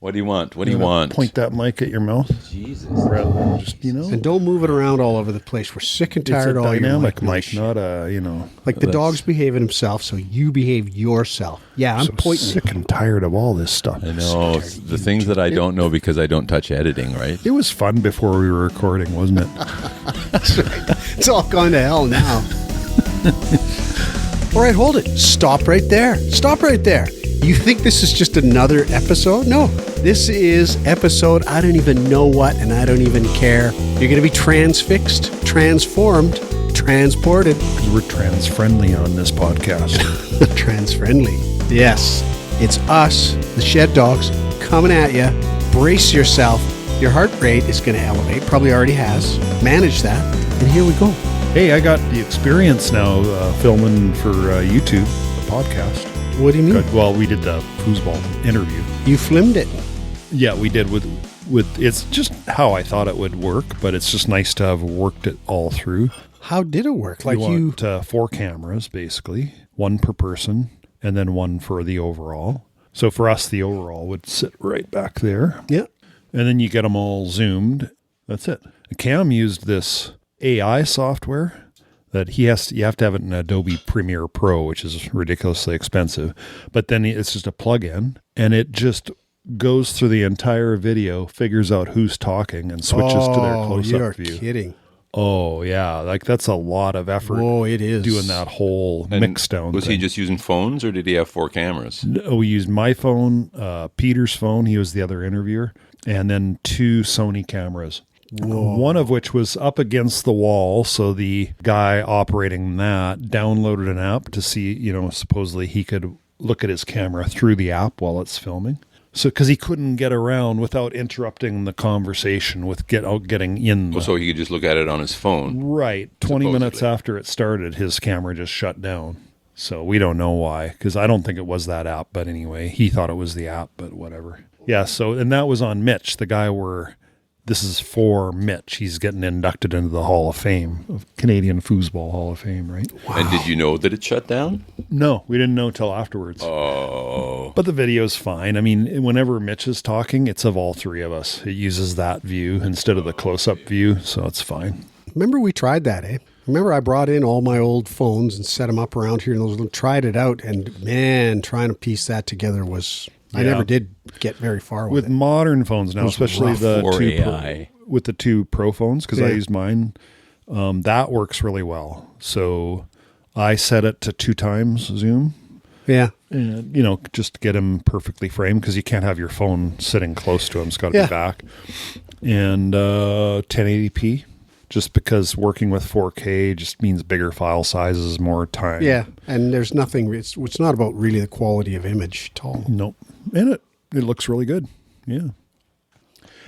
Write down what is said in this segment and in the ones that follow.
What do you want? What do you want? Point that mic at your mouth. Jesus. Rather than just, And don't move it around all over the place. We're sick and tired of all your dynamic mic, not a, Like the dog's behaving himself, so you behave yourself. Yeah, I'm pointing. Sick and tired of all this stuff. I know. The things that I don't know because I don't touch editing, right? It was fun before we were recording, wasn't it? That's right. It's all gone to hell now. All right, hold it. Stop right there. Stop right there. You think this is just another episode? No. This is episode I don't even know what, and I don't even care. You're going to be transfixed, transformed, transported. We're trans-friendly on this podcast. Trans-friendly. Yes. It's us, the Shed Dogs, coming at you. Brace yourself. Your heart rate is going to elevate. Probably already has. Manage that. And here we go. Hey, I got the experience now filming for YouTube, the podcast. What do you mean? Good. Well, we did the foosball interview. You filmed it. Yeah, we did with it's just how I thought it would work, but it's just nice to have worked it all through. How did it work? Like you want 4 cameras, basically, 1 per person, and then 1 for the overall. So for us, the overall would sit right back there. Yeah. And then you get them all zoomed. That's it. Cam used this AI software that you have to have it in Adobe Premiere Pro, which is ridiculously expensive. But then it's just a plug-in, and it just goes through the entire video, figures out who's talking, and switches to their close-up view. You're kidding. Oh, yeah. Like, that's a lot of effort. Oh, it is. Doing that whole mix down Was thing. he just using phones, or did he have 4 cameras? No, we used my phone, Peter's phone, he was the other interviewer, and then 2 Sony cameras. Whoa. One of which was up against the wall, so the guy operating that downloaded an app to see, supposedly he could look at his camera through the app while it's filming. So, because he couldn't get around without interrupting the conversation with getting in. So he could just look at it on his phone. Right. 20 minutes after it started, his camera just shut down. So we don't know why, because I don't think it was that app. But anyway, he thought it was the app, but whatever. Yeah, and that was on Mitch, the guy this is for Mitch. He's getting inducted into the Hall of Fame, of Canadian Foosball Hall of Fame, right? Wow. And did you know that it shut down? No, we didn't know till afterwards. Oh. But the video's fine. I mean, whenever Mitch is talking, it's of all 3 of us. It uses that view instead of the close-up view, so it's fine. Remember we tried that, eh? Remember I brought in all my old phones and set them up around here and tried it out, and man, trying to piece that together was... I never did get very far with it. Modern phones now, especially with the 2 Pro phones, because I use mine, that works really well. So I set it to 2 times zoom. Yeah. And, just to get him perfectly framed, because you can't have your phone sitting close to him. It's got to be back. And 1080p. Just because working with 4K just means bigger file sizes, more time. Yeah, and there's nothing, it's not about really the quality of image at all. Nope. And it looks really good. Yeah.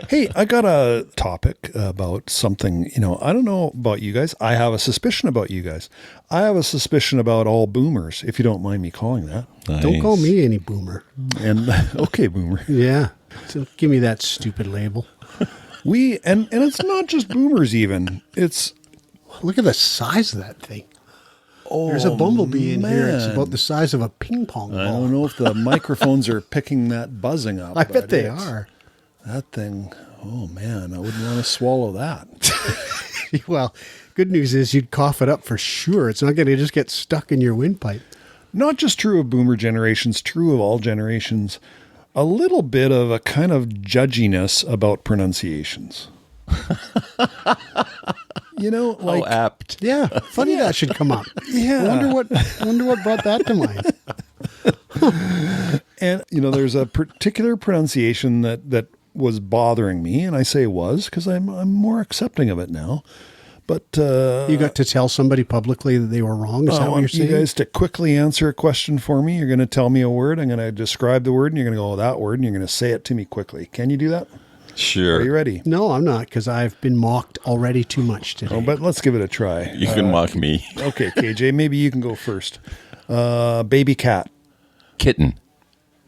Hey, I got a topic about something, I don't know about you guys. I have a suspicion about you guys. I have a suspicion about all boomers, if you don't mind me calling that. Nice. Don't call me any boomer. And okay, boomer. Yeah. So give me that stupid label. And it's not just boomers even. It's look at the size of that thing. Oh, there's a bumblebee in here. It's about the size of a ping pong ball. I don't know if the microphones are picking that buzzing up. I bet they are. That thing, oh man, I wouldn't want to swallow that. Well, good news is you'd cough it up for sure. It's not going to just get stuck in your windpipe. Not just true of boomer generations, true of all generations. A little bit of a kind of judginess about pronunciations. How apt. Yeah, funny that should come up. Yeah. I wonder what brought that to mind. And, there's a particular pronunciation that was bothering me, and I say was because I'm more accepting of it now. But you got to tell somebody publicly that they were wrong? Is that what you're saying? You guys to quickly answer a question for me. You're going to tell me a word. I'm going to describe the word, and you're going to go, that word, and you're going to say it to me quickly. Can you do that? Sure. Are you ready? No, I'm not, because I've been mocked already too much today. Oh, but let's give it a try. You can mock me. Okay, KJ, maybe you can go first. Baby cat. Kitten.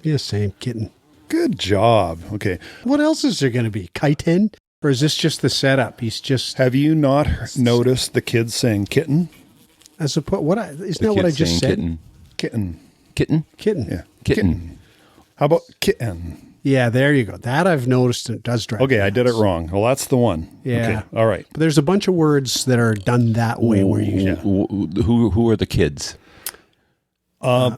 Yeah, same. Kitten. Good job. Okay. What else is there going to be? Kiten? Or is this just the setup? Have you not noticed the kids saying kitten? Isn't that what I just said? Kitten. Kitten. Kitten? Kitten. Yeah. Kitten. How about kitten? Yeah, there you go. That I've noticed it does drive. Okay, I did it wrong. Well, that's the one. Yeah. Okay, all right. But there's a bunch of words that are done that way where you... Who are the kids?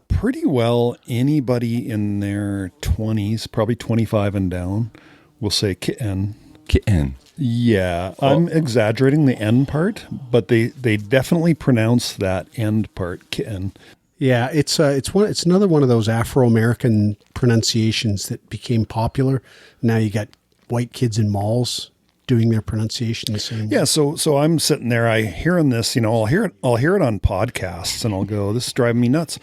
Pretty well anybody in their 20s, probably 25 and down, will say kitten. Kitten. Yeah, I'm exaggerating the end part, but they definitely pronounce that end part, kitten. Yeah, it's another one of those Afro-American pronunciations that became popular. Now you got white kids in malls doing their pronunciation the same way. Yeah, so I'm sitting there, hearing this, I'll hear it on podcasts, and I'll go, this is driving me nuts,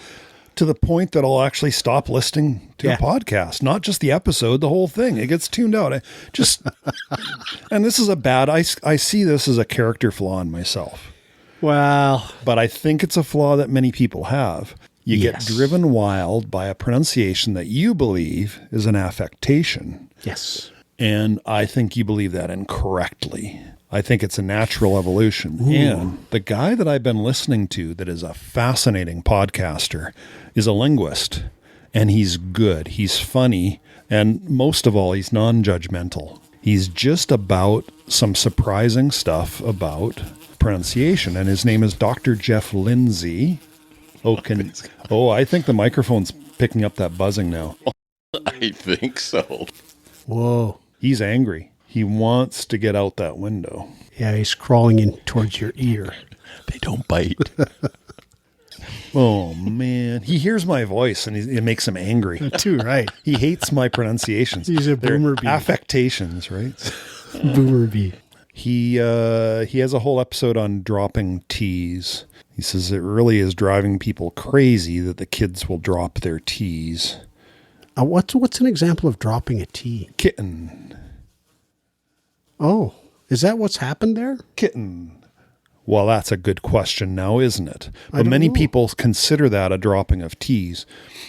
to the point that I'll actually stop listening to a podcast, not just the episode, the whole thing. It gets tuned out. And this is I see this as a character flaw in myself. Well, but I think it's a flaw that many people have. You get driven wild by a pronunciation that you believe is an affectation. Yes. And I think you believe that incorrectly. I think it's a natural evolution. Ooh. And the guy that I've been listening to that is a fascinating podcaster is a linguist. And he's good. He's funny. And most of all, he's non-judgmental. He's just about some surprising stuff about pronunciation, and his name is Dr. Jeff Lindsay. I think the microphone's picking up that buzzing now. I think so. Whoa. He's angry. He wants to get out that window. Yeah, he's crawling in towards your ear. They don't bite. Oh, man. He hears my voice, and it makes him angry. Too right. He hates my pronunciations. He's a boomer bee. Affectations, right? Boomer bee. He has a whole episode on dropping T's. He says it really is driving people crazy that the kids will drop their T's. What's an example of dropping a T? Kitten. Oh, is that what's happened there? Kitten. Well, that's a good question now, isn't it? But many people consider that a dropping of T's.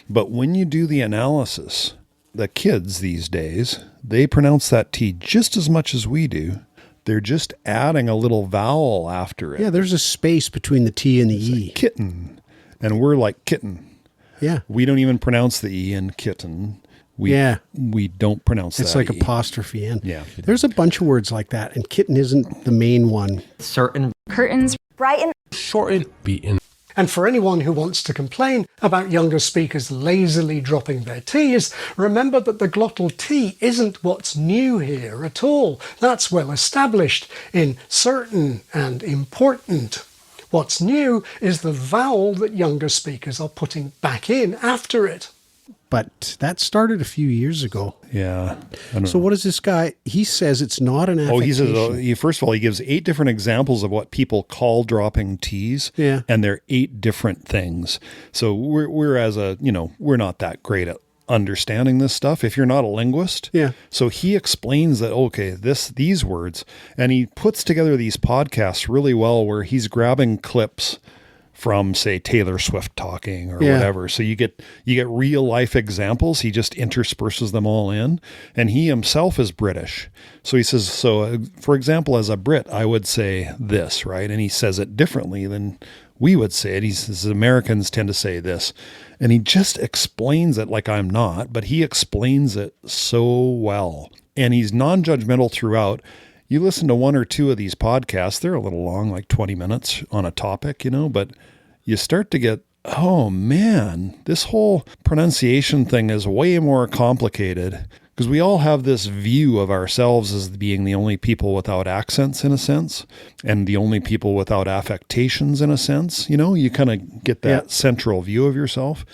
But when you do the analysis, the kids these days, they pronounce that T just as much as we do. They're just adding a little vowel after it. Yeah, there's a space between the T and the It's E. like kitten. And we're like kitten. Yeah. We don't even pronounce the E in kitten. We don't pronounce that. It's like E. apostrophe N. Yeah. There's a bunch of words like that, and kitten isn't the main one. Certain. Curtains. Brighten. Shorten. Beaten. And for anyone who wants to complain about younger speakers lazily dropping their T's, remember that the glottal T isn't what's new here at all. That's well established in certain and important. What's new is the vowel that younger speakers are putting back in after it. But that started a few years ago. Yeah. So what is this guy? He says it's not an affectation. Oh, he says, first of all, he gives 8 different examples of what people call dropping T's. Yeah. And they're 8 different things. So we're not that great at understanding this stuff if you're not a linguist. Yeah. So he explains that, okay, these words, and he puts together these podcasts really well where he's grabbing clips from, say, Taylor Swift talking or whatever. So you get real life examples. He just intersperses them all in. And he himself is British. So he says, for example, as a Brit, I would say this, right? And he says it differently than we would say it. He says Americans tend to say this. And he just explains it like I'm not, but he explains it so well. And he's non-judgmental throughout. You listen to 1 or 2 of these podcasts, they're a little long, like 20 minutes on a topic, but you start to get, oh man, this whole pronunciation thing is way more complicated because we all have this view of ourselves as being the only people without accents in a sense and the only people without affectations in a sense. You kind of get that central view of yourself.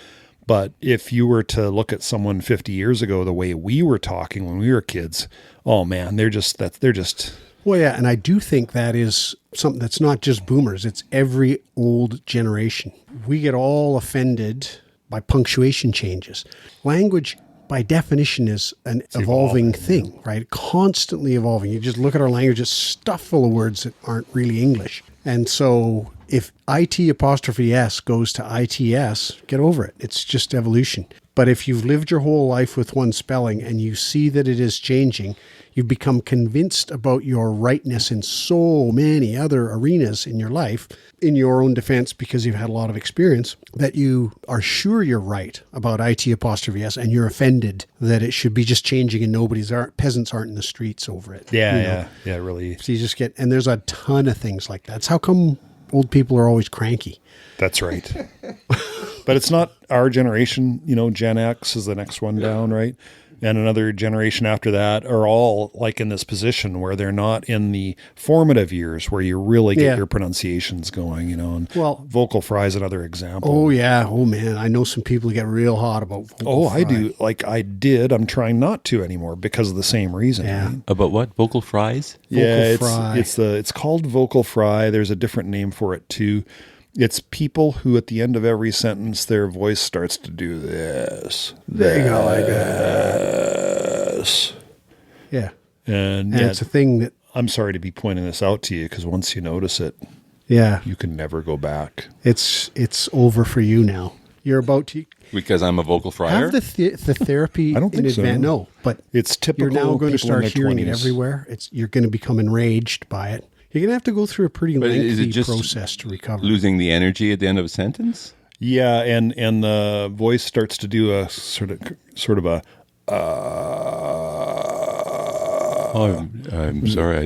But if you were to look at someone 50 years ago, the way we were talking when we were kids, oh man, they're just. Well, yeah, and I do think that is something that's not just boomers. It's every old generation. We get all offended by punctuation changes. Language, by definition, is an evolving thing, right? Constantly evolving. You just look at our language, it's stuffed full of words that aren't really English. And so if IT apostrophe S goes to ITS, get over it. It's just evolution. But if you've lived your whole life with one spelling and you see that it is changing, you've become convinced about your rightness in so many other arenas in your life, in your own defense, because you've had a lot of experience, that you are sure you're right about IT apostrophe S, and you're offended that it should be just changing and peasants aren't in the streets over it. Yeah, really. So you just get, and there's a ton of things like that. That's how come old people are always cranky. That's right. But it's not our generation, Gen X is the next one down, right? And another generation after that are all like in this position where they're not in the formative years where you really get your pronunciations going, and vocal fry is another example. Oh, yeah. Oh, man. I know some people get real hot about vocal fry. I do. Like I did. I'm trying not to anymore because of the same reason. Yeah. Right? About what? Vocal fries? Yeah, fry. It's called vocal fry. There's a different name for it too. It's people who at the end of every sentence, their voice starts to do this. They go like this. Yeah. And it's a thing that... I'm sorry to be pointing this out to you because once you notice it, you can never go back. It's over for you now. You're about to... Because I'm a vocal fryer? Have the therapy I don't think in advance. so. No, but it's typical. You're now going to start hearing 20s. it everywhere. You're going to become enraged by it. You're going to have to go through a pretty lengthy process to recover. Losing the energy at the end of a sentence? Yeah, and the voice starts to do a sort of a. I'm sorry,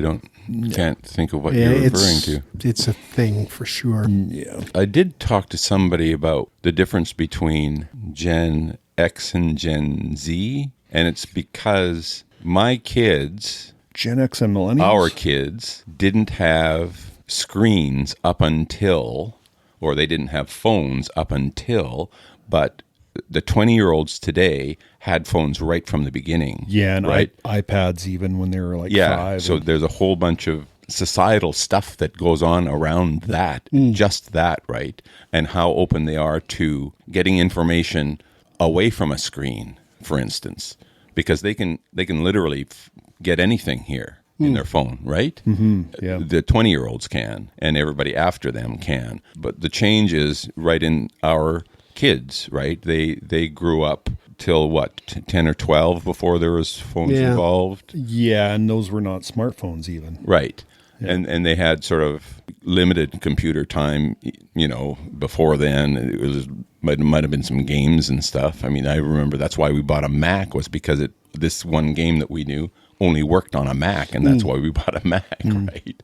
can't think of what you're referring to. It's a thing for sure. Yeah, I did talk to somebody about the difference between Gen X and Gen Z, and it's because my kids, Gen X and millennials, our kids, didn't have screens up until, or they didn't have phones up until, but the 20-year-olds today had phones right from the beginning. Yeah, and right? iPads even when they were like 5. So there's a whole bunch of societal stuff that goes on around that, just that, right? And how open they are to getting information away from a screen, for instance, because they can literally get anything here in their phone, right? Mm-hmm. Yeah. The 20-year-olds can, and everybody after them can. But the change is right in our kids, right? They grew up till what, 10 or 12 before there was phones involved? Yeah, and those were not smartphones even. Right. Yeah. And they had sort of limited computer time, before then. It was might have been some games and stuff. I mean, I remember that's why we bought a Mac, was because this one game that we knew only worked on a Mac, and that's why we bought a Mac, right?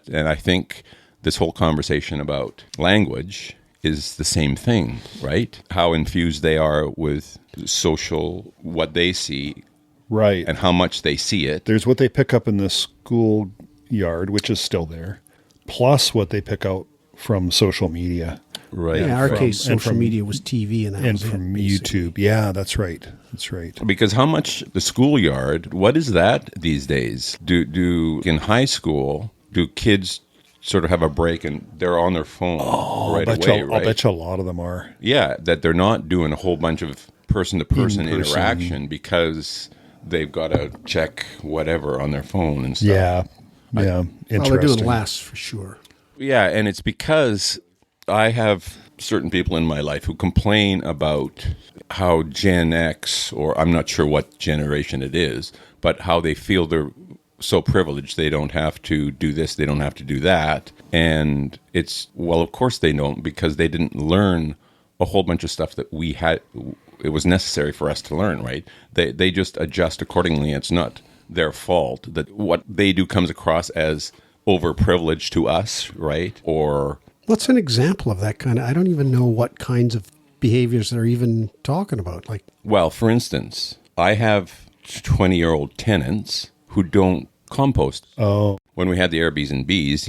And I think this whole conversation about language is the same thing, right? How infused they are with social, what they see, right, and how much they see it. There's what they pick up in the schoolyard, which is still there, plus what they pick out from social media. Right. In our case, social media was TV and from YouTube. Yeah, that's right. That's right. Because how much the schoolyard, what is that these days? Do in high school, do kids sort of have a break and they're on their phone right away, right? I'll bet you a lot of them are. Yeah, that they're not doing a whole bunch of person-to-person interaction because they've got to check whatever on their phone and stuff. Yeah, interesting. Well, they're doing less for sure. Yeah, and it's because I have certain people in my life who complain about how Gen X, or I'm not sure what generation it is, but how they feel they're so privileged they don't have to do this, they don't have to do that. And it's, well, of course they don't, because they didn't learn a whole bunch of stuff that we had, it was necessary for us to learn, right? They just adjust accordingly. It's not their fault that what they do comes across as overprivileged to us, right? Or what's an example of that kind of, I don't even know what kinds of behaviors they're even talking about. Like, well, for instance, I have 20-year-old tenants who don't compost. Oh. When we had the Airbnbs,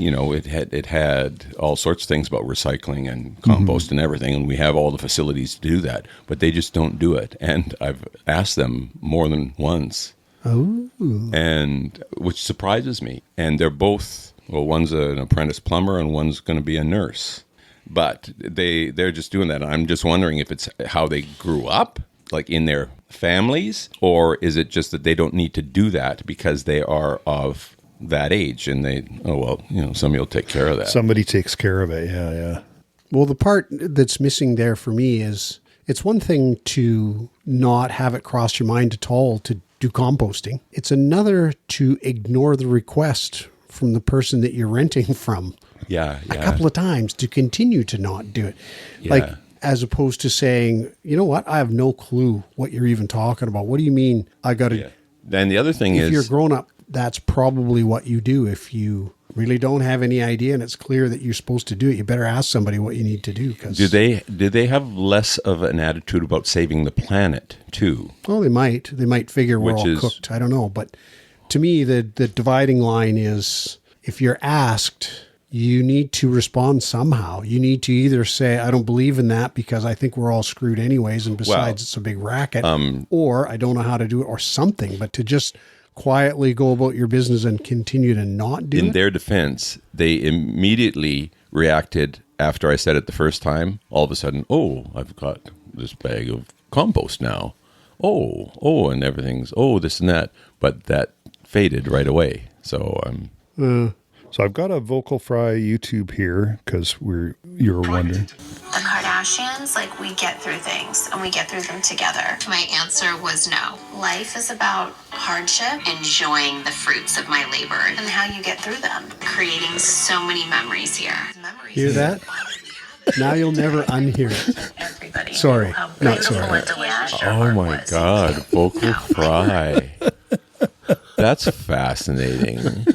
it had all sorts of things about recycling and compost and everything, and we have all the facilities to do that, but they just don't do it. And I've asked them more than once. Oh. And which surprises me. And they're both, well, one's an apprentice plumber and one's going to be a nurse. But they're just doing that. I'm just wondering if it's how they grew up, like in their families, or is it just that they don't need to do that because they are of that age, and somebody will take care of that. Somebody takes care of it. Yeah. Well, the part that's missing there for me is it's one thing to not have it cross your mind at all to do composting. It's another to ignore the request from the person that you're renting from. Yeah. A couple of times to continue to not do it. Yeah. Like, as opposed to saying, you know what, I have no clue what you're even talking about. What do you mean I got to... Yeah. Then the other thing if is... you're grown up, that's probably what you do. If you really don't have any idea and it's clear that you're supposed to do it, you better ask somebody what you need to do. Do they have less of an attitude about saving the planet too? Well, they might. They might figure we're all cooked. I don't know. But to me, the dividing line is if you're asked, you need to respond somehow. You need to either say, I don't believe in that because I think we're all screwed anyways, and besides, it's a big racket, or I don't know how to do it, or something. But to just quietly go about your business and continue to not do it. In their defense, they immediately reacted after I said it the first time. All of a sudden, I've got this bag of compost now. And everything's, this and that. But that faded right away. So So I've got a Vocal Fry YouTube here because you were wondering. The Kardashians, we get through things and we get through them together. My answer was no. Life is about hardship, enjoying the fruits of my labor and how you get through them, creating so many memories here. Hear that? Now you'll never unhear it. Everybody. Sorry. Not sorry. oh my God, Vocal Fry. That's fascinating.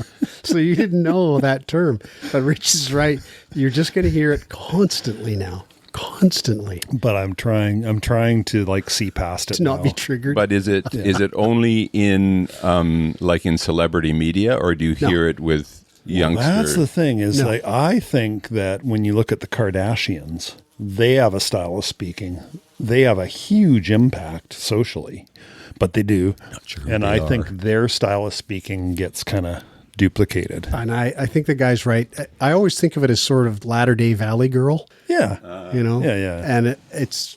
So you didn't know that term, but Rich is right. You're just going to hear it constantly now. Constantly. But I'm trying to see past it to not now. be triggered. But is it only in in celebrity media, or do you hear it with youngsters? That's the thing is I think that when you look at the Kardashians, they have a style of speaking. They have a huge impact socially, but they do. Not sure and I think their style of speaking gets kind of duplicated. And I think the guy's right. I always think of it as sort of Latter-day Valley girl. Yeah. Yeah. And it's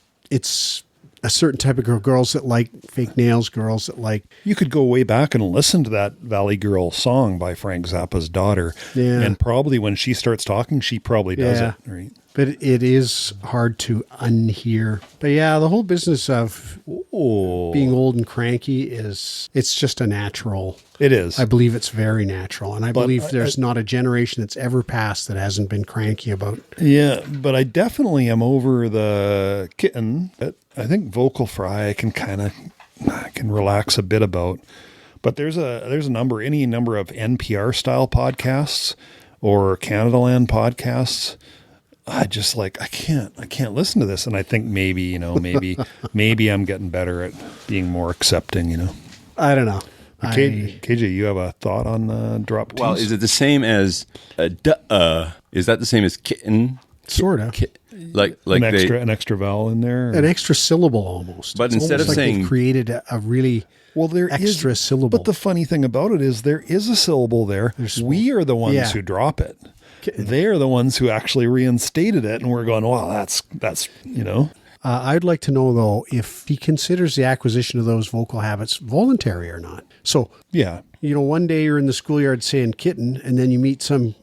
a certain type of girls that like fake nails, girls that like... You could go way back and listen to that Valley Girl song by Frank Zappa's daughter. Yeah. And probably when she starts talking, she probably does it. Right. But it is hard to unhear. But yeah, the whole business of being old and cranky it's just a natural. It is. I believe it's very natural. And I believe there's not a generation that's ever passed that hasn't been cranky about. Yeah, but I definitely am over the kitten. I think Vocal Fry I can relax a bit about. But there's any number of NPR style podcasts or Canadaland podcasts. I just I can't listen to this. And I think maybe I'm getting better at being more accepting, I don't know. KJ, you have a thought on drop T's? Well, is it the same as is that the same as kitten? Sort of. Like an extra vowel in there? An extra syllable almost. But instead of saying... they've created a really extra syllable. But the funny thing about it is there is a syllable there. We are the ones who drop it. They are the ones who actually reinstated it, and we're going, wow, that's I'd like to know, though, if he considers the acquisition of those vocal habits voluntary or not. So, one day you're in the schoolyard saying kitten, and then you meet some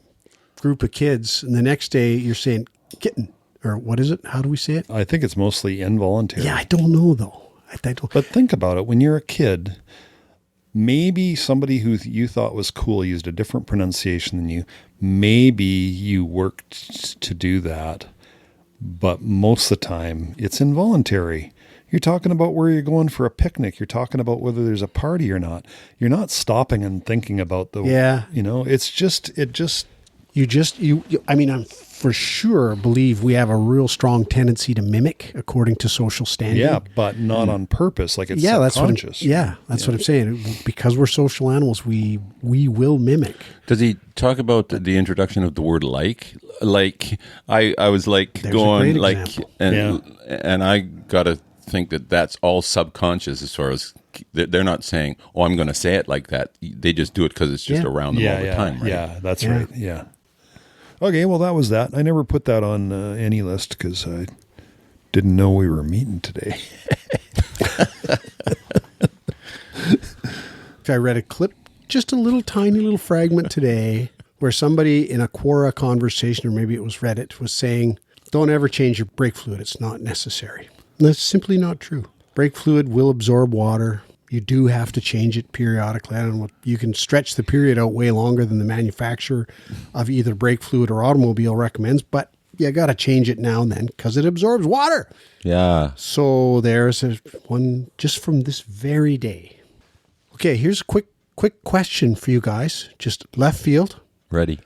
group of kids, and the next day you're saying kitten. Or what is it? How do we say it? I think it's mostly involuntary. Yeah, I don't know, though. I don't. But think about it. When you're a kid, maybe somebody who you thought was cool used a different pronunciation than you. Maybe you worked to do that, but most of the time it's involuntary. You're talking about where you're going for a picnic. You're talking about whether there's a party or not. You're not stopping and thinking about I'm for sure believe we have a real strong tendency to mimic according to social standing. Yeah, but not on purpose. It's subconscious. That's what I'm saying. Because we're social animals, we will mimic. Does he talk about the introduction of the word like? I was There's going a great example. and I got to think that's all subconscious as far as they're not saying, I'm going to say it like that. They just do it because it's just around them all the time, right? Yeah, that's right. Yeah. Okay, well, that was that. I never put that on any list because I didn't know we were meeting today. I read a clip just a little tiny little fragment today where somebody in a Quora conversation, or maybe it was Reddit, was saying, don't ever change your brake fluid. It's not necessary. And that's simply not true. Brake fluid will absorb water. You do have to change it periodically. I don't know, you can stretch the period out way longer than the manufacturer of either brake fluid or automobile recommends, but you got to change it now and then because it absorbs water. Yeah. So there's one just from this very day. Okay, here's a quick question for you guys. Just left field. Ready.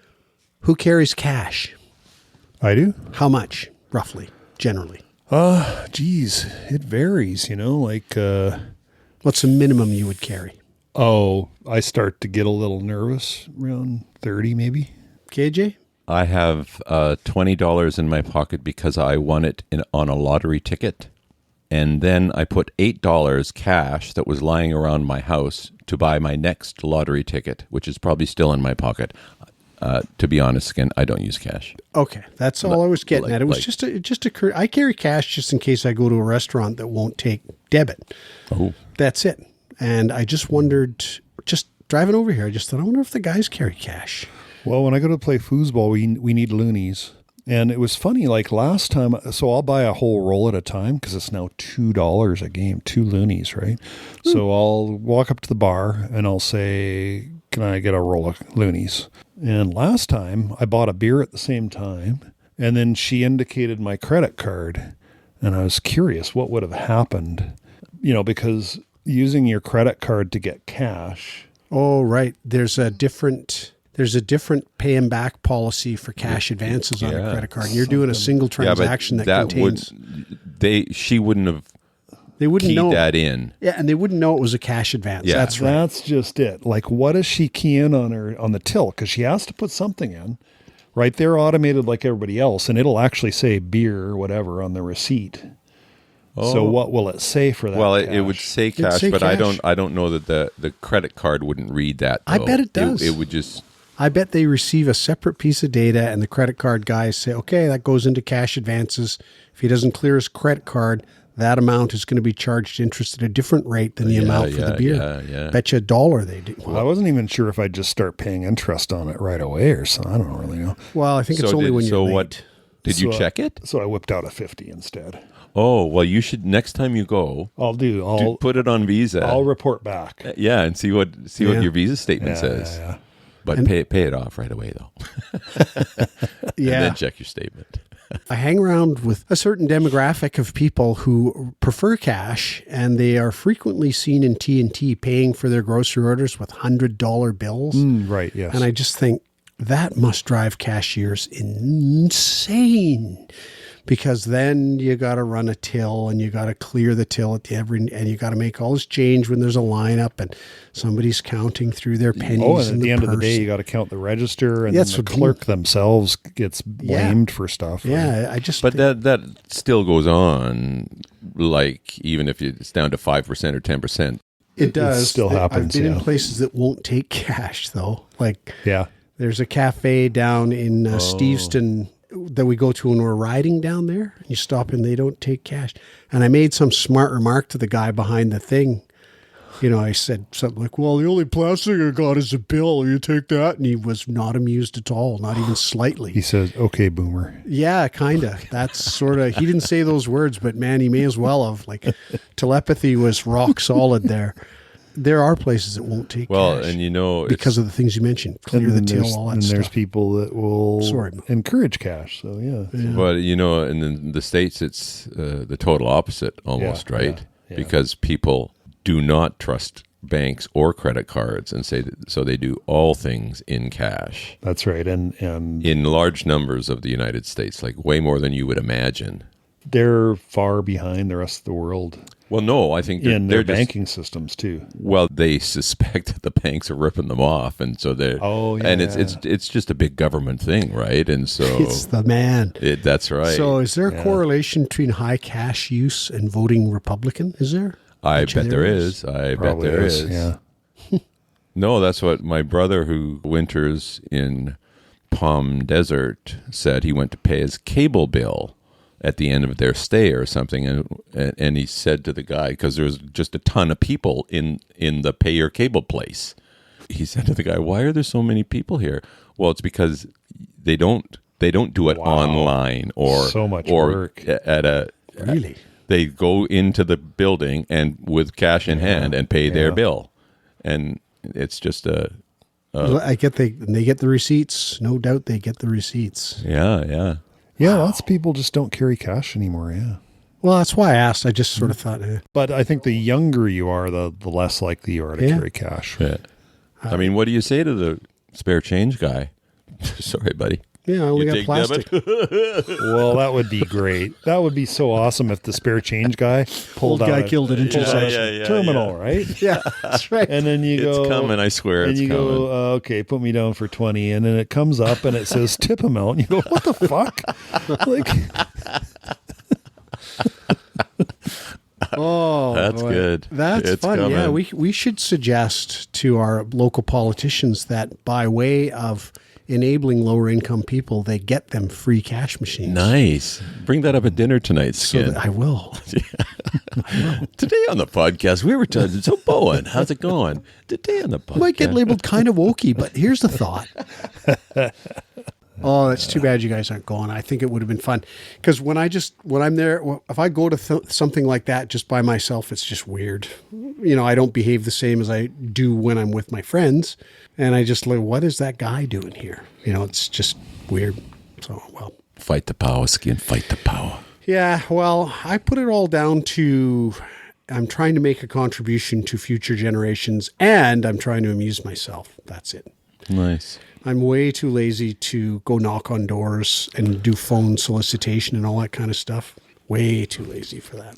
Who carries cash? I do. How much, roughly, generally? Geez, it varies, What's the minimum you would carry? Oh, I start to get a little nervous around 30 maybe. KJ? I have $20 in my pocket because I won it on a lottery ticket. And then I put $8 cash that was lying around my house to buy my next lottery ticket, which is probably still in my pocket. To be honest, again, I don't use cash. Okay, that's all I was getting at. It was just occurred. I carry cash just in case I go to a restaurant that won't take debit. Oh. That's it. And I just wondered, just driving over here, I just thought, I wonder if the guys carry cash. Well, when I go to play foosball, we need loonies. And it was funny, like last time, so I'll buy a whole roll at a time because it's now $2 a game, 2 loonies, right? So I'll walk up to the bar and I'll say, can I get a roll of loonies? And last time I bought a beer at the same time, and then she indicated my credit card, and I was curious what would have happened, because using your credit card to get cash. Oh, right. There's a different pay and back policy for cash advances on a credit card. And you're doing a single transaction that contains. She wouldn't have. They wouldn't keyed know that in. Yeah, and they wouldn't know it was a cash advance. Yeah. That's right. That's just it. Like, what does she key in on the till? Because she has to put something in. Right, they're automated like everybody else, and it'll actually say beer or whatever on the receipt. Oh. So what will it say for that? Well, it would say cash, but cash. I don't know that the credit card wouldn't read that. Though. I bet it does. It would just. I bet they receive a separate piece of data, and the credit card guys say, okay, that goes into cash advances. If he doesn't clear his credit card, that amount is going to be charged interest at a different rate than the amount for the beer. Yeah. Bet you $1 they do. Well, I wasn't even sure if I'd just start paying interest on it right away or something. I don't really know. Well, I think it's only when you're late. Did you check it? So I whipped out a 50 instead. Oh, well, you should, next time you go, I'll put it on Visa. I'll report back. Yeah, and see what your Visa statement says. Yeah. But pay it off right away, though. And then check your statement. I hang around with a certain demographic of people who prefer cash, and they are frequently seen in T&T paying for their grocery orders with $100 bills. Right, yes. And I just think that must drive cashiers insane. Because then you got to run a till and you got to clear the till and you got to make all this change when there's a lineup and somebody's counting through their pennies. Oh, and at the end of the day, you got to count the register, and then the clerk themselves gets blamed for stuff. Yeah, right? But that still goes on, like even if it's down to 5% or 10%. It does. It still happens. I've been in places that won't take cash though. Like there's a cafe down in Steveston that we go to when we're riding down there. You stop and they don't take cash. And I made some smart remark to the guy behind the thing. I said something like, well, the only plastic I got is a bill. You take that? And he was not amused at all, not even slightly. He says, okay, boomer. Yeah, kind of. That's sort of, he didn't say those words, but man, he may as well have. Like, telepathy was rock solid there. There are places that won't take cash. And because of the things you mentioned, clear the till, all that stuff. And there's people that will encourage cash. So yeah. But in the States, it's the total opposite almost, right? Yeah. Because people do not trust banks or credit cards, and so they do all things in cash. That's right, and in large numbers of the United States, like way more than you would imagine. They're far behind the rest of the world. Well, no, I think in their banking systems too. Well, they suspect that the banks are ripping them off, and so they're. Oh, yeah. And it's just a big government thing, right? And so it's the man. That's right. So, is there a correlation between high cash use and voting Republican? Is there? I bet there is. I bet there is. Yeah. No, that's what my brother, who winters in Palm Desert, said. He went to pay his cable bill at the end of their stay or something, and he said to the guy, because there was just a ton of people in the pay your cable place, he said to the guy, "Why are there so many people here?" Well, it's because they don't do it online or so much or work at a Really? They go into the building and with cash in hand and pay their bill, and it's just I get they get the receipts. No doubt they get the receipts. yeah. Lots of people just don't carry cash anymore. Yeah. Well, that's why I asked. I just sort of thought, But I think the younger you are, the less likely you are to carry cash. Yeah. I mean, what do you say to the spare change guy? Sorry, buddy. yeah, I only You got take plastic. Well, that would be great. That would be so awesome if the spare change guy pulled Old out guy killed it in pulled out a Yeah, terminal, right? Yeah, that's right. And then you go, It's coming, I swear and it's you coming. go, okay, put me down for 20. And then it comes up and it says tip amount. And you go, what the fuck? Like, Oh, That's boy. good. That's It's fun. Yeah, coming. we should suggest to our local politicians that by way of enabling lower income people, they get them free cash machines. Nice. Bring that up at dinner tonight, So Skin. that I will. Today on the podcast, we were talking. So, Bowen, how's it going? Today on the podcast. Might get labeled kind of wokey, but here's the thought. Oh, that's too bad you guys aren't going. I think it would have been fun because when I'm there, if I go to something like that just by myself, it's just weird. You know, I don't behave the same as I do when I'm with my friends, and I just like, what is that guy doing here? You know, it's just weird. So, well, Fight the power, Skin. Fight the power. yeah. Well, I put it all down to I'm trying to make a contribution to future generations, and I'm trying to amuse myself. That's it. Nice. I'm way too lazy to go knock on doors and do phone solicitation and all that kind of stuff. Way too lazy for that.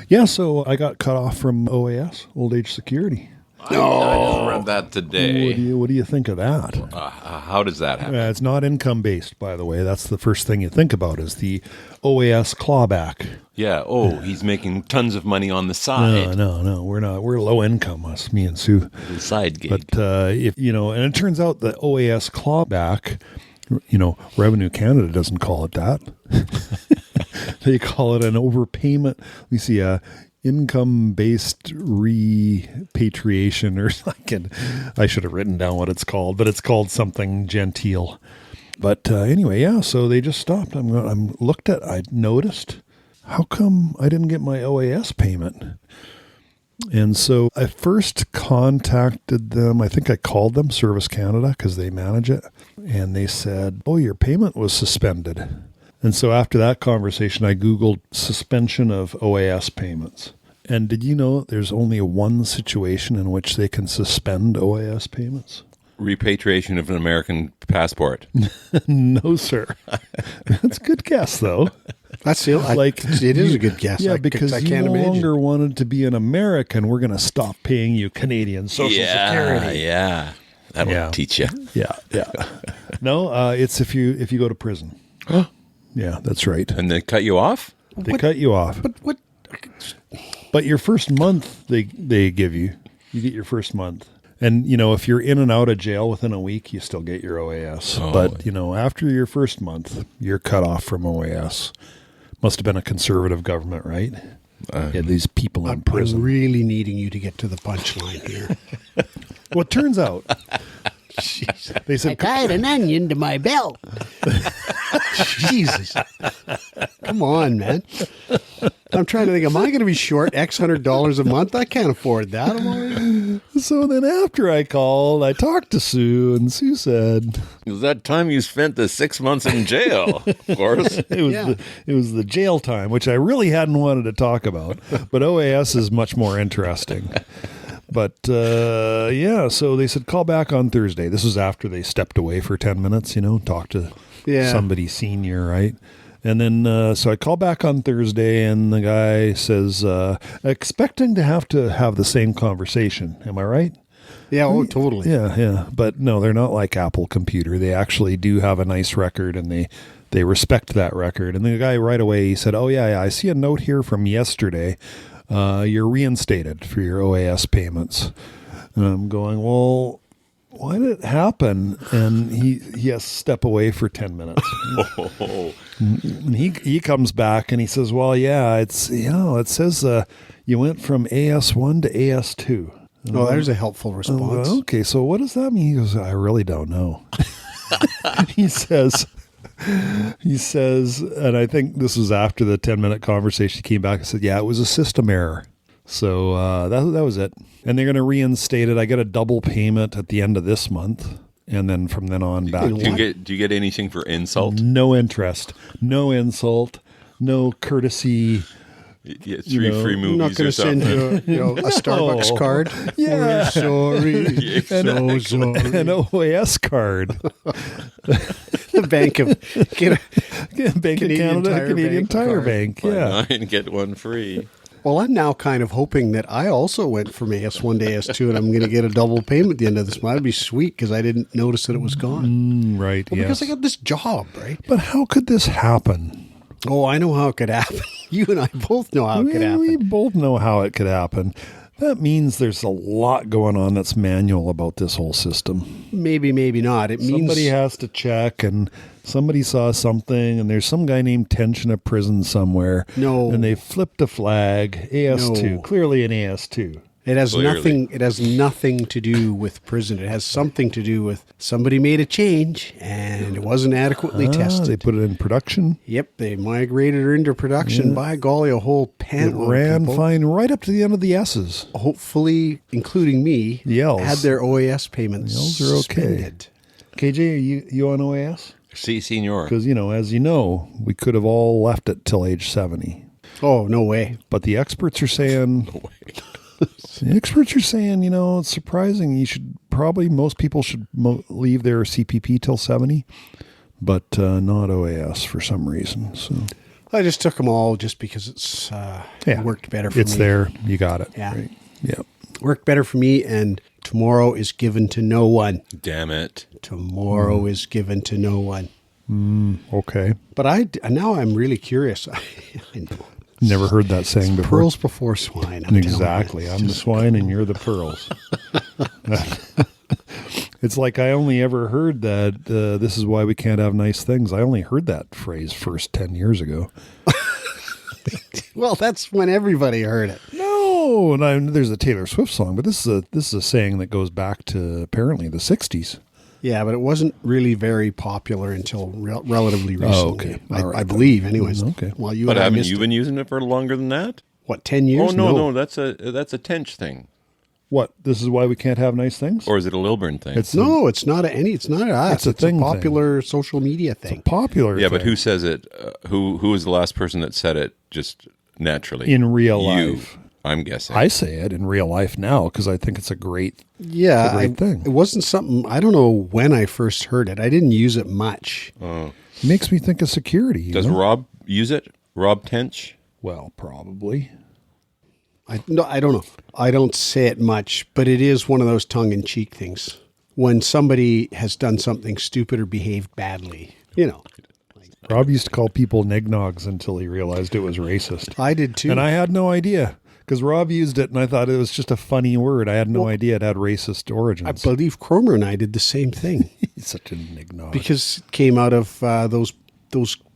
yeah, so I got cut off from OAS, Old Age Security. I just read that today. What do you think of that? How does that happen? It's not income based, by the way. That's the first thing you think about is the OAS clawback. Yeah. Oh, he's making tons of money on the side. No, we're not. We're low income, us, me and Sue. The side gig. But if you know, and it turns out the OAS clawback, you know, Revenue Canada doesn't call it that. They call it an overpayment. We see income-based repatriation or something. I should have written down what it's called, but it's called something genteel. But anyway, yeah, so they just stopped. I noticed, how come I didn't get my OAS payment? And so I first contacted them. I think I called them, Service Canada, because they manage it. And they said, oh, your payment was suspended. And so after that conversation, I Googled suspension of OAS payments. And did you know there's only one situation in which they can suspend OAS payments? Repatriation of an American passport. No, sir. That's a good guess, though. That's it is a good guess. Yeah, because I you can't no imagine. longer wanted to be an American. We're going to stop paying you Canadian Social Security. Yeah. That'll teach you. Yeah. No, it's if you go to prison. Yeah, that's right. And they cut you off? They cut you off. But what? But your first month, they give you get your first month. And, you know, if you're in and out of jail within a week, you still get your OAS. Oh. But, you know, after your first month, you're cut off from OAS. Must have been a conservative government, right? Yeah, these people in prison. I'm really needing you to get to the punchline here. Well, it turns out, they I said, tied an onion to my belt. Jesus. Come on, man. I'm trying to think, am I going to be short X $100 a month? I can't afford that. so then after I called, I talked to Sue, and Sue said, It was that time you spent the 6 months in jail, of course. it was the jail time, which I really hadn't wanted to talk about, but OAS is much more interesting. But so they said, call back on Thursday. This was after they stepped away for 10 minutes, you know, talk to somebody senior, right? And then, so I call back on Thursday, and the guy says, expecting to have the same conversation. Am I right? Yeah, oh, totally. Yeah. But no, they're not like Apple Computer. They actually do have a nice record, and they respect that record. And the guy right away, he said, oh, yeah, I see a note here from yesterday. You're reinstated for your OAS payments. And I'm going, well, why did it happen? And he has to step away for 10 minutes. And he comes back and he says, well, yeah, it says you went from AS1 to AS2. Oh, there's a helpful response. Okay, so what does that mean? He goes, I really don't know. He says, and I think this was after the 10-minute conversation, he came back and said, yeah, it was a system error. So that was it. And they're going to reinstate it. I get a double payment at the end of this month. And then from then on back. Do you get anything for insult? No interest, no insult, no courtesy. Yeah, free movies. I'm not going to send you a Starbucks card. Yeah, sorry. Exactly. So sorry. An OAS card. The Bank of Bank of Canada, Canadian Tire Bank. Buy Yeah, 9, get 1 free. Well, I'm now kind of hoping that I also went from AS1 to AS2 and I'm going to get a double payment at the end of this month. That'd be sweet because I didn't notice that it was gone. right. Well, yes. because I got this job, right? But how could this happen? Oh, I know how it could happen. You and I both know how it could happen. We both know how it could happen. That means there's a lot going on that's manual about this whole system. Maybe, maybe not. It means Somebody has to check, and somebody saw something, and there's some guy named Tench in a prison somewhere. No. And they flipped a flag, AS2, No. clearly an AS2. it has Clearly. nothing. It has nothing to do with prison. It has something to do with somebody made a change and it wasn't adequately They tested. put it in production. Yep, they migrated her into production. By golly, a whole It panel ran of people, fine right up to the end of the S's. hopefully, including me, The L's. had their OAS payments The L's are okay. suspended. KJ, are you on OAS? See, senor. Because, as you know, we could have all left it till age 70. Oh, no way. But the experts are saying... it's surprising. Most people should leave their CPP till 70, but not OAS for some reason. So I just took them all just because it worked better for me. it's there. You got it. Yeah. Right? Yeah. Worked better for me, and tomorrow is given to no one. Damn it. Tomorrow is given to no one. Okay. But now I'm really curious. I know. Never heard that saying before. Pearls before swine. I'm Exactly. telling you. I'm the swine and you're the pearls. It's like I only ever heard that this is why we can't have nice things. I only heard that phrase first 10 years ago. Well, that's when everybody heard it. No, and there's a Taylor Swift song, but this is a saying that goes back to apparently the 60s. Yeah, but it wasn't really very popular until relatively recently. Oh, okay. All right. I believe, anyways. Okay. Well, But haven't you been using it for longer than that? What, 10 years? Oh, no, that's a Tench thing. What? This is why we can't have nice things? Or is it a Lilburn thing? It's No, it's not it's not us. It's a thing popular social media thing. popular. yeah, but thing. who says it? Who was the last person that said it just naturally? In real You, life? I'm guessing. I say it in real life now because I think it's a great. Yeah, It's a great thing. It wasn't something, I don't know when I first heard it. I didn't use it much. It makes me think of security. Does Rob use it? Rob Tench? Well, probably. I don't know. I don't say it much, but it is one of those tongue-in-cheek things. When somebody has done something stupid or behaved badly, Rob used to call people nignogs until he realized it was racist. I did too. And I had no idea because Rob used it and I thought it was just a funny word. I had no idea it had racist I origins. believe Cromer and I did the same thing He's such a nignog. because it came out of those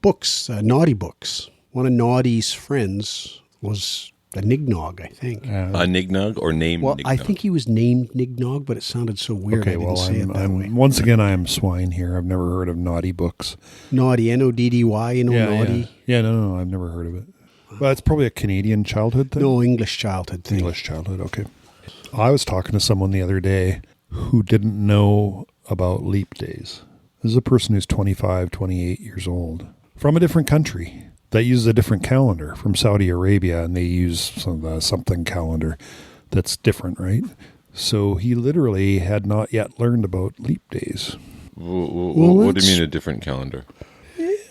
books, naughty books. One of Naughty's friends was a Nignog, I think. A Nignog or named Well, Nignog? I think he was named Nignog, but it sounded so weird. Okay, I didn't well, say it that way. once again, I am swine here. I've never heard of naughty books. Naughty, Noddy, Naughty. Yeah, no, I've never heard of it. Well, it's probably a Canadian childhood thing. No, English childhood thing. English childhood, okay. I was talking to someone the other day who didn't know about leap days. This is a person who's 25, 28 years old from a different country that uses a different calendar from Saudi Arabia, and they use something calendar that's different, right? So he literally had not yet learned about leap days. What do you mean a different calendar?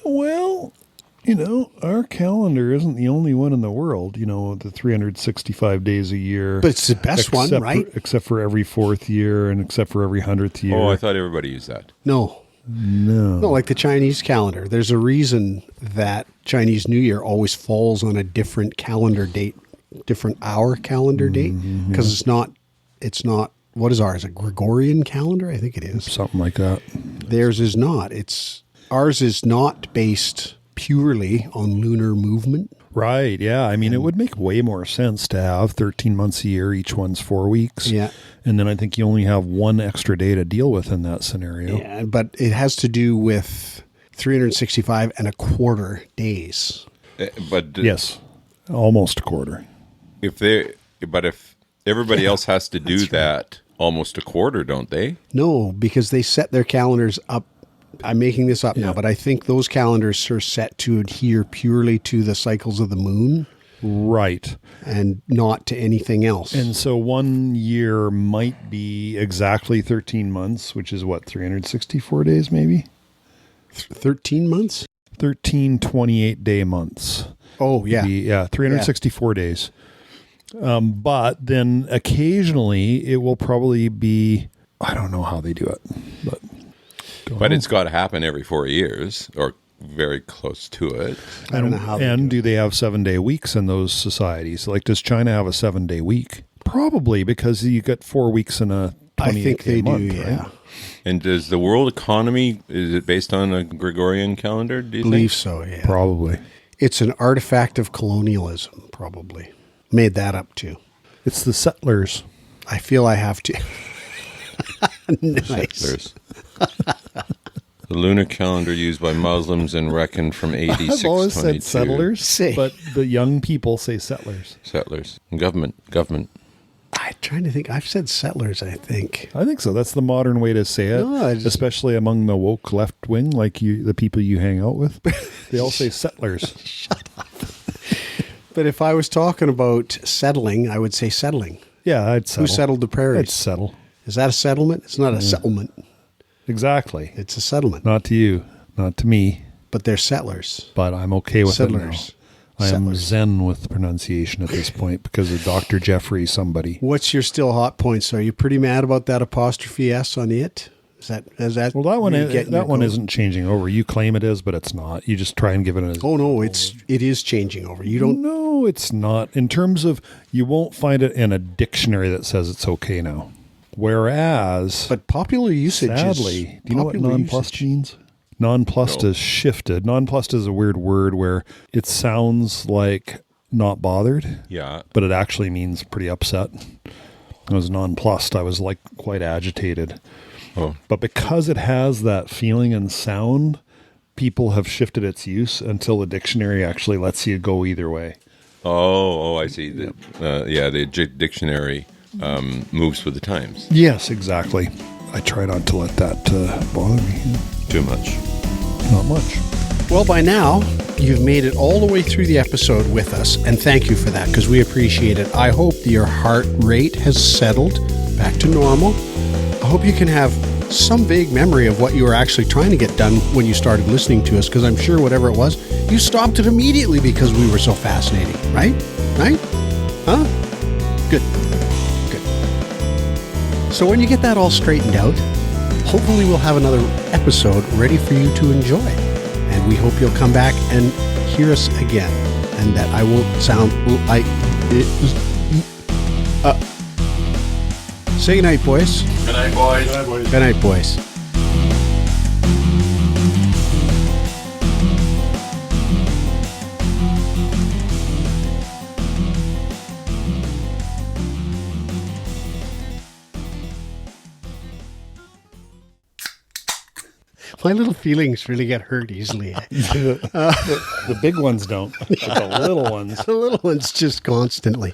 Well, our calendar isn't the only one in the world, the 365 days a year. But it's the best one, right? Except for every 4th year and except for every 100th year. Oh, I thought everybody used that. No, like the Chinese calendar. There's a reason that Chinese New Year always falls on a different calendar date, different hour calendar date, because it's not, what is ours, a Gregorian calendar? I think it is. Something like that. Theirs is not. Ours is not based purely on lunar movement. Right. Yeah. I mean, it would make way more sense to have 13 months a year. Each one's 4 weeks. Yeah. And then I think you only have one extra day to deal with in that scenario. Yeah, but it has to do with 365 and a quarter days. But Yes. Almost a quarter. if everybody else has to do that almost a quarter, don't they? No, because they set their calendars up. I'm making this up now, but I think those calendars are set to adhere purely to the cycles of the moon. Right. And not to anything else. And so 1 year might be exactly 13 months, which is what, 364 days maybe? 13 months? 13 28-day months. Oh, yeah. 364 days. But then occasionally it will probably be, I don't know how they do it, but it's got to happen every 4 years or very close to it. I don't know how. And do they have 7-day weeks in those societies? Like, does China have a 7-day week? Probably, because you get 4 weeks in a 28-day I think they month, do, right? yeah. And does the world economy, is it based on a Gregorian calendar, do you Believe think? so, yeah. Probably. It's an artifact of colonialism, probably. Made that up too. It's the settlers. I feel I have to. Nice. Settlers. The lunar calendar used by Muslims and reckoned from AD 622. I've always said settlers, Say. but the young people say settlers. Settlers. Government. I'm trying to think. I've said settlers, I think. I think so. That's the modern way to say it, No, especially among the woke left wing, like the people you hang out with. They all say settlers. But if I was talking about settling, I would say settling. Yeah, I'd settle. Who settled the prairies? I'd settle. Is that a settlement? It's not a settlement. Exactly. It's a settlement. Not to you, not to me, But they're settlers. but I'm okay with Settlers. it now. I am Settlers. zen with the pronunciation at this point because of Dr. Jeffrey somebody. What's your still hot points? Are you pretty mad about that apostrophe S on it? Is that Well, that one really getting your goat? isn't changing over. You claim it is, but it's not. You just try and give it as Oh no, it is changing over. You don't. No, it's not. In terms of, you won't find it in a dictionary that says it's okay now. Whereas, But popular usage. sadly, do you know what popular nonplussed usage. means? Nonplussed No. is shifted. Nonplussed is a weird word where it sounds like not bothered, Yeah. but it actually means pretty upset. I was nonplussed. I was like quite agitated. Oh. But because it has that feeling and sound, people have shifted its use until the dictionary actually lets you go either way. I see. The dictionary moves with the times. Yes, exactly. I try not to let that bother me. Too much. Not much. Well, by now, you've made it all the way through the episode with us, and thank you for that, because we appreciate it. I hope that your heart rate has settled back to normal. I hope you can have some vague memory of what you were actually trying to get done when you started listening to us, because I'm sure whatever it was, you stopped it immediately because we were so fascinating, right? Right? Huh? Good. So when you get that all straightened out, hopefully we'll have another episode ready for you to enjoy. And we hope you'll come back and hear us again. And that I won't sound like... Say goodnight, boys. Good night, boys. Good night, boys. My little feelings really get hurt easily. The big ones don't, but the little ones. The little ones just constantly.